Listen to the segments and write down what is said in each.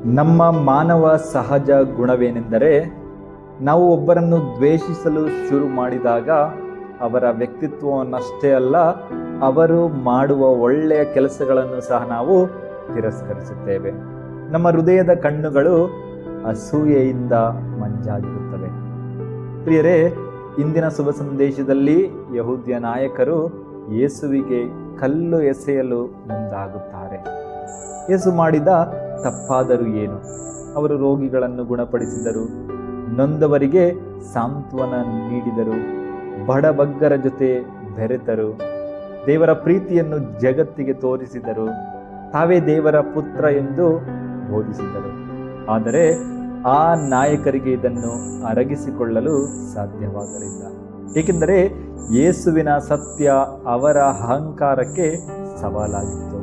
ನಮ್ಮ ಮಾನವ ಸಹಜ ಗುಣವೇನೆಂದರೆ, ನಾವು ಒಬ್ಬರನ್ನು ದ್ವೇಷಿಸಲು ಶುರು ಮಾಡಿದಾಗ ಅವರ ವ್ಯಕ್ತಿತ್ವವನ್ನಷ್ಟೇ ಅಲ್ಲ, ಅವರು ಮಾಡುವ ಒಳ್ಳೆಯ ಕೆಲಸಗಳನ್ನು ಸಹ ನಾವು ತಿರಸ್ಕರಿಸುತ್ತೇವೆ. ನಮ್ಮ ಹೃದಯದ ಕಣ್ಣುಗಳು ಅಸೂಯೆಯಿಂದ ಮಂಜಾಗಿರುತ್ತವೆ. ಪ್ರಿಯರೇ, ಇಂದಿನ ಶುಭ ಸಂದೇಶದಲ್ಲಿ ಯಹೂದ್ಯ ನಾಯಕರು ಯೇಸುವಿಗೆ ಕಲ್ಲು ಎಸೆಯಲು ಮುಂದಾಗುತ್ತಾರೆ. ಯೇಸು ಮಾಡಿದ ತಪ್ಪಾದರೂ ಏನು? ಅವರು ರೋಗಿಗಳನ್ನು ಗುಣಪಡಿಸಿದರು, ನೊಂದವರಿಗೆ ಸಾಂತ್ವನ ನೀಡಿದರು, ಬಡಬಗ್ಗರ ಜೊತೆ ಬೆರೆತರು, ದೇವರ ಪ್ರೀತಿಯನ್ನು ಜಗತ್ತಿಗೆ ತೋರಿಸಿದರು, ತಾವೇ ದೇವರ ಪುತ್ರ ಎಂದು ಬೋಧಿಸಿದರು. ಆದರೆ ಆ ನಾಯಕರಿಗೆ ಇದನ್ನು ಅರಗಿಸಿಕೊಳ್ಳಲು ಸಾಧ್ಯವಾಗಲಿಲ್ಲ, ಏಕೆಂದರೆ ಯೇಸುವಿನ ಸತ್ಯ ಅವರ ಅಹಂಕಾರಕ್ಕೆ ಸವಾಲಾಗಿತ್ತು.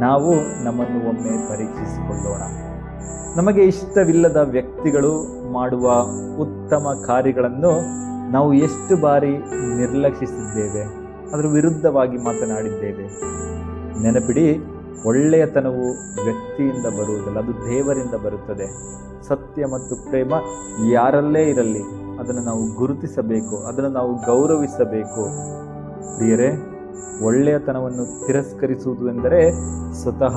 ನಾವು ನಮ್ಮನ್ನು ಒಮ್ಮೆ ಪರೀಕ್ಷಿಸಿಕೊಳ್ಳೋಣ. ನಮಗೆ ಇಷ್ಟವಿಲ್ಲದ ವ್ಯಕ್ತಿಗಳು ಮಾಡುವ ಉತ್ತಮ ಕಾರ್ಯಗಳನ್ನು ನಾವು ಎಷ್ಟು ಬಾರಿ ನಿರ್ಲಕ್ಷಿಸಿದ್ದೇವೆ, ಅದರ ವಿರುದ್ಧವಾಗಿ ಮಾತನಾಡಿದ್ದೇವೆ. ನೆನಪಿಡಿ, ಒಳ್ಳೆಯತನವು ವ್ಯಕ್ತಿಯಿಂದ ಬರುವುದಲ್ಲ, ಅದು ದೇವರಿಂದ ಬರುತ್ತದೆ. ಸತ್ಯ ಮತ್ತು ಪ್ರೇಮ ಯಾರಲ್ಲೇ ಇರಲಿ, ಅದನ್ನು ನಾವು ಗುರುತಿಸಬೇಕು, ಅದನ್ನು ನಾವು ಗೌರವಿಸಬೇಕು. ಪ್ರಿಯರೇ, ಒಳ್ಳೆಯತನವನ್ನು ತಿರಸ್ಕರಿಸುವುದು ಎಂದರೆ ಸ್ವತಃ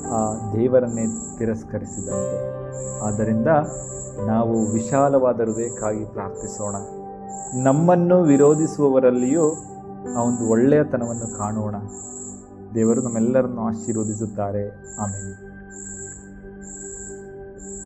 ಆ ದೇವರನ್ನೇ ತಿರಸ್ಕರಿಸಿದಂತೆ. ಆದ್ದರಿಂದ ನಾವು ವಿಶಾಲವಾದ ಹೃದಯಕ್ಕಾಗಿ ಪ್ರಾರ್ಥಿಸೋಣ. ನಮ್ಮನ್ನು ವಿರೋಧಿಸುವವರಲ್ಲಿಯೂ ಆ ಒಂದು ಒಳ್ಳೆಯತನವನ್ನು ಕಾಣೋಣ. ದೇವರು ನಮ್ಮೆಲ್ಲರನ್ನು ಆಶೀರ್ವದಿಸುತ್ತಾರೆ. ಆಮೆನ್.